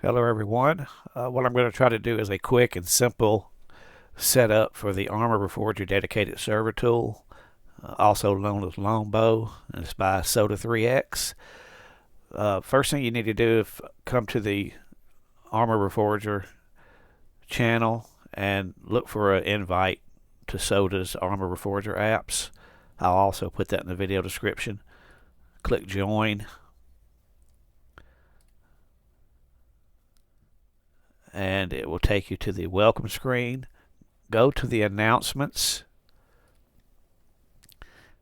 Hello everyone. What I'm going to try to do is a quick and simple setup for the Arma Reforger dedicated server tool, also known as Longbow, and it's by Soda 3X. First thing you need to do is come to the Arma Reforger channel and look for an invite to Soda's Arma Reforger apps. I'll also put that in the video description. Click join, and it will take you to the welcome screen. Go to the announcements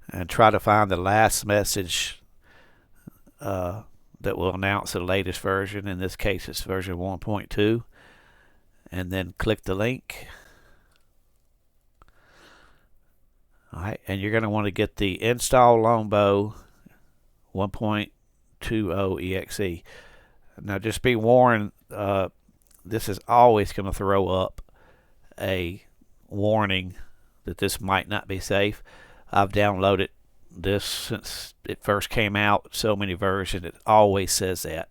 and try to find the last message that will announce the latest version. In this case, it's version 1.2. And then click the link. Alright, and you're going to want to get the install Longbow 1.20 exe. Now just be warned, this is always going to throw up a warning that this might not be safe. I've downloaded this since it first came out, so many versions, it always says that.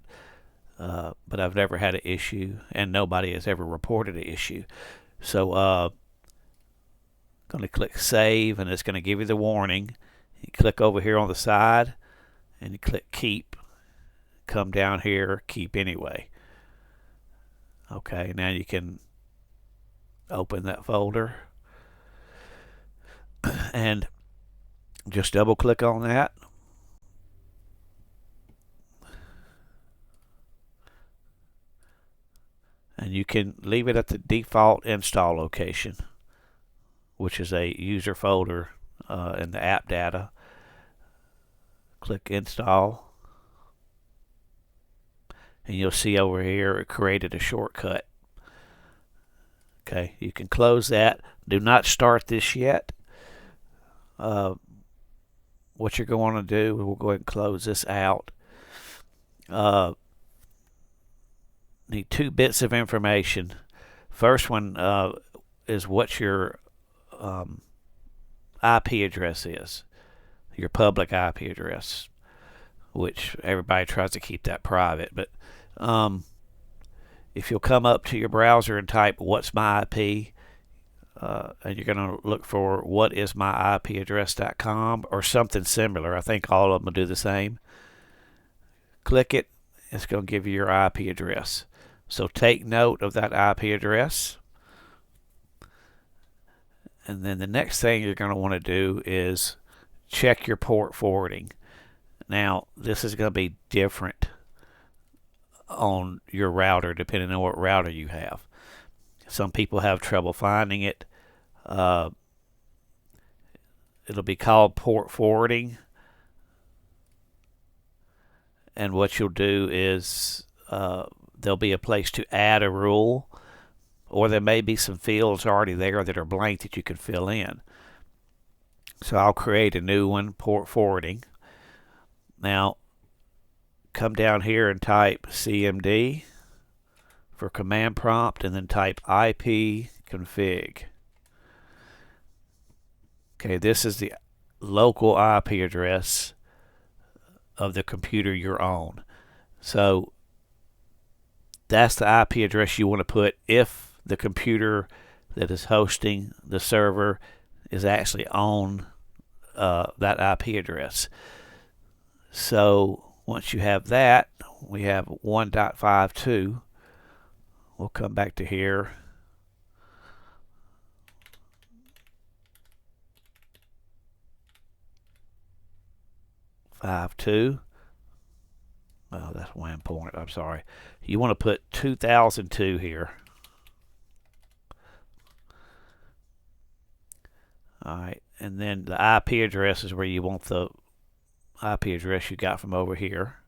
But I've never had an issue, and nobody has ever reported an issue. So going to click save, and it's going to give you the warning. You click over here on the side, and you click keep. Come down here, keep anyway. Okay, now you can open that folder and just double click on that. And you can leave it at the default install location, which is a user folder in the app data. Click install, and you'll see over here it created a shortcut. Okay, you can close that. Do not start this yet. What you're going to do, we'll go ahead and close this out. Need two bits of information. First one is what your IP address is, your public IP address, which everybody tries to keep that private. But if you'll come up to your browser and type "what's my IP," and you're going to look for whatismyipaddress.com or something similar. I think all of them will do the same. Click it. It's going to give you your IP address. So take note of that IP address. And then the next thing you're going to want to do is check your port forwarding. Now, this is going to be different on your router depending on what router you have. Some people have trouble finding it. It'll be called port forwarding. And what you'll do is there'll be a place to add a rule, or there may be some fields already there that are blank that you can fill in. So I'll create a new one, port forwarding. Now, come down here and type CMD for command prompt, and then type IP config. Okay, this is the local IP address of the computer you're on. So that's the IP address you want to put if the computer that is hosting the server is actually on that IP address. So once you have that, we have 1.52. We'll come back to here. Oh, that's WAN point. I'm sorry. You want to put 2002 here. All right, and then the IP address is where you want the IP address you got from over here,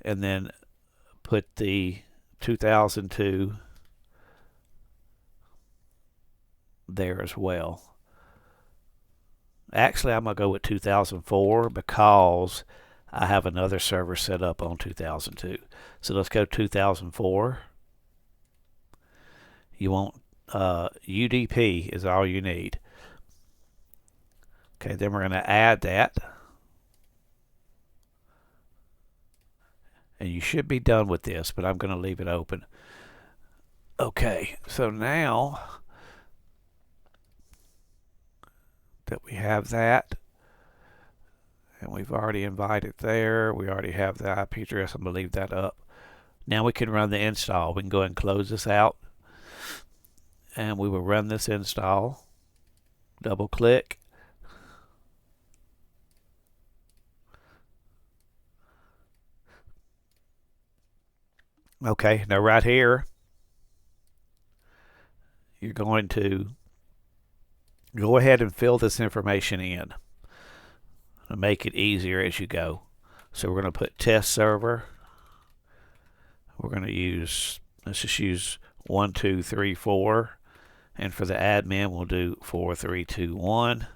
and then put the 2002 there as well. Actually, I'm going to go with 2004 because I have another server set up on 2002. So let's go 2004. You want UDP is all you need. Okay, then we're going to add that. And you should be done with this, but I'm going to leave it open. Okay, so now that we have that, and we've already invited there, we already have the IP address, I'm going to leave that up. Now we can run the install. We can go ahead and close this out, and we will run this install. Double click. Okay, now right here, you're going to go ahead and fill this information in to make it easier as you go. So we're going to put test server. We're going to use, let's just use 1, 2, 3, 4. And for the admin, we'll do 4, 3, 2, 1.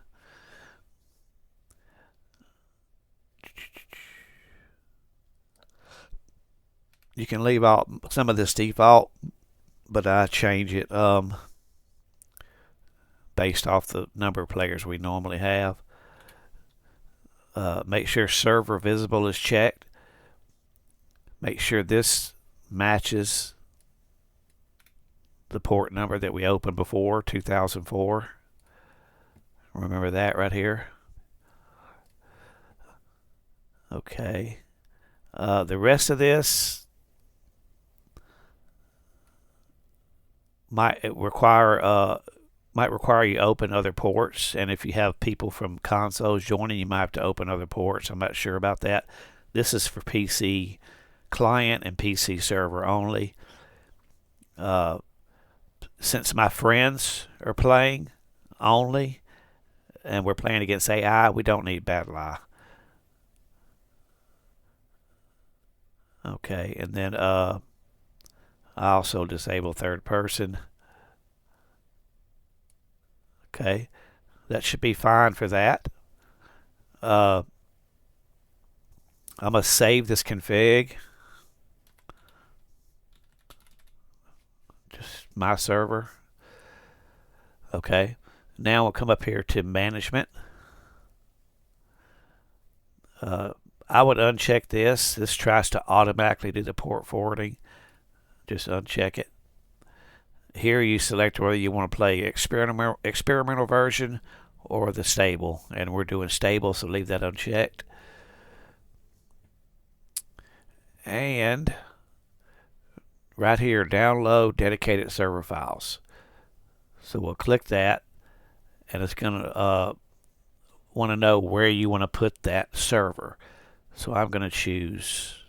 You can leave out some of this default, but I change it based off the number of players we normally have. Make sure server visible is checked. Make sure this matches the port number that we opened before, 2004. Remember that right here. Okay. The rest of this might require you open other ports, and if you have people from consoles joining, you might have to open other ports. I'm not sure about that. This is for PC client and PC server only. Since my friends are playing only, and we're playing against AI, we don't need BattlEye. Okay, and then I also disable third person. Okay, that should be fine for that. I'm going to save this config. Just my server. Okay, now we'll come up here to management. I would uncheck this. This tries to automatically do the port forwarding. Just uncheck it. Here you select whether you want to play experimental version or the stable, and we're doing stable, so leave that unchecked. And right here, download dedicated server files. So we'll click that, and it's going to want to know where you want to put that server. So I'm going to choose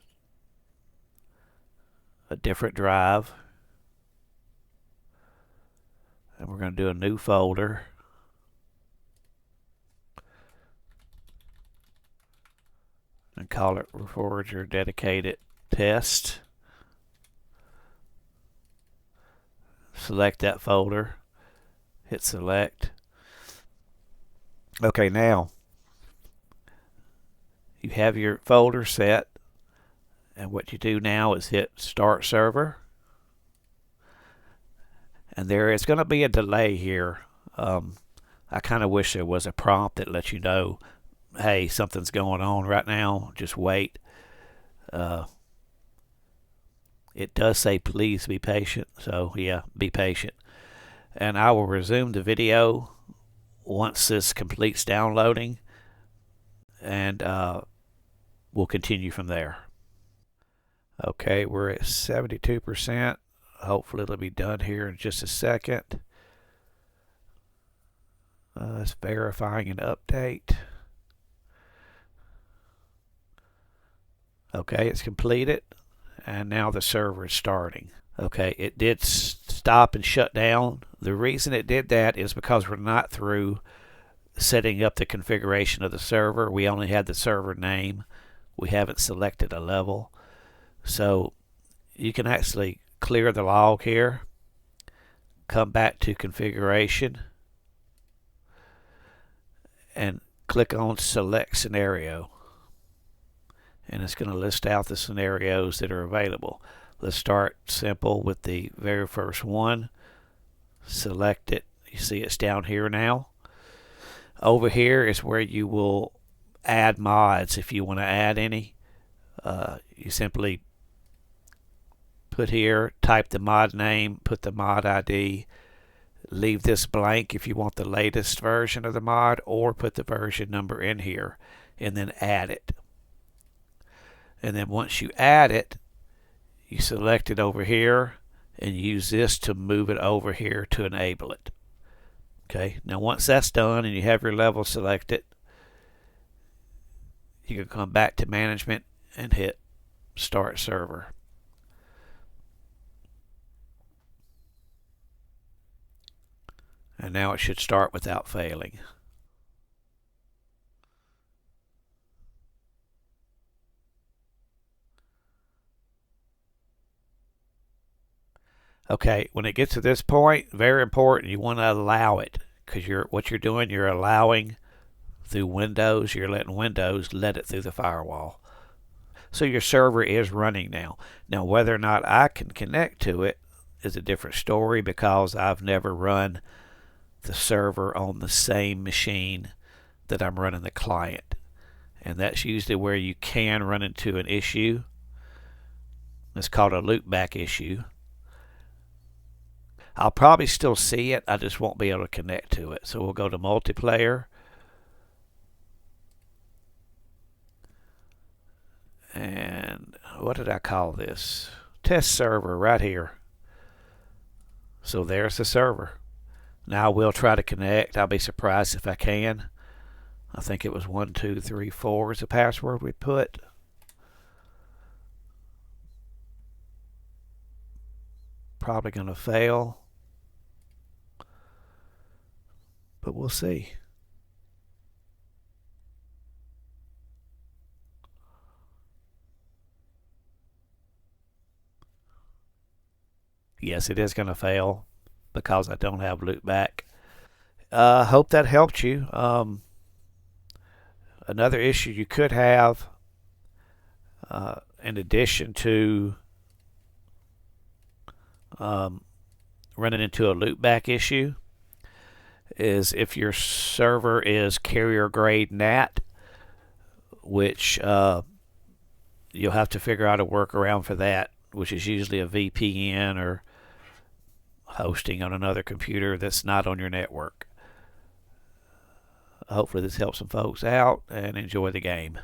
a different drive, and we're going to do a new folder. And call it Reforger Dedicated Test. Select that folder. Hit select. Okay, now you have your folder set, and what you do now is hit Start Server. And there is going to be a delay here. I kind of wish there was a prompt that lets you know, hey, something's going on right now, just wait. It does say please be patient, so yeah, be patient. And I will resume the video once this completes downloading, and we'll continue from there. Okay, we're at 72%. Hopefully it'll be done here in just a second. It's verifying an update. Okay, it's completed, and now the server is starting. Okay, it did stop and shut down. The reason it did that is because we're not through setting up the configuration of the server. We only had the server name. We haven't selected a level. So you can actually clear the log here, come back to configuration, and click on select scenario. And it's going to list out the scenarios that are available. Let's start simple with the very first one. Select it. You see it's down here now. Over here is where you will add mods if you want to add any. You simply put here, type the mod name, put the mod ID, leave this blank if you want the latest version of the mod, or put the version number in here and then add it. And then once you add it, you select it over here and use this to move it over here to enable it. Okay, now once that's done and you have your level selected, you can come back to management and hit start server. And now it should start without failing. Okay, when it gets to this point, very important, you want to allow it, because what you're doing, you're allowing through Windows, you're letting Windows let it through the firewall. So your server is running now. Now whether or not I can connect to it is a different story, because I've never run the server on the same machine that I'm running the client. And that's usually where you can run into an issue. It's called a loopback issue. I'll probably still see it, I just won't be able to connect to it. So we'll go to multiplayer. And what did I call this? Test server right here. So there's the server. Now we'll try to connect. I'll be surprised if I can. I think it was 1234 is the password we put. Probably going to fail, but we'll see. Yes, it is going to fail because I don't have loopback. Hope that helped you. Another issue you could have, in addition to running into a loopback issue, is if your server is carrier grade NAT, which you'll have to figure out a workaround for that, which is usually a VPN or hosting on another computer that's not on your network. Hopefully this helps some folks out, and enjoy the game.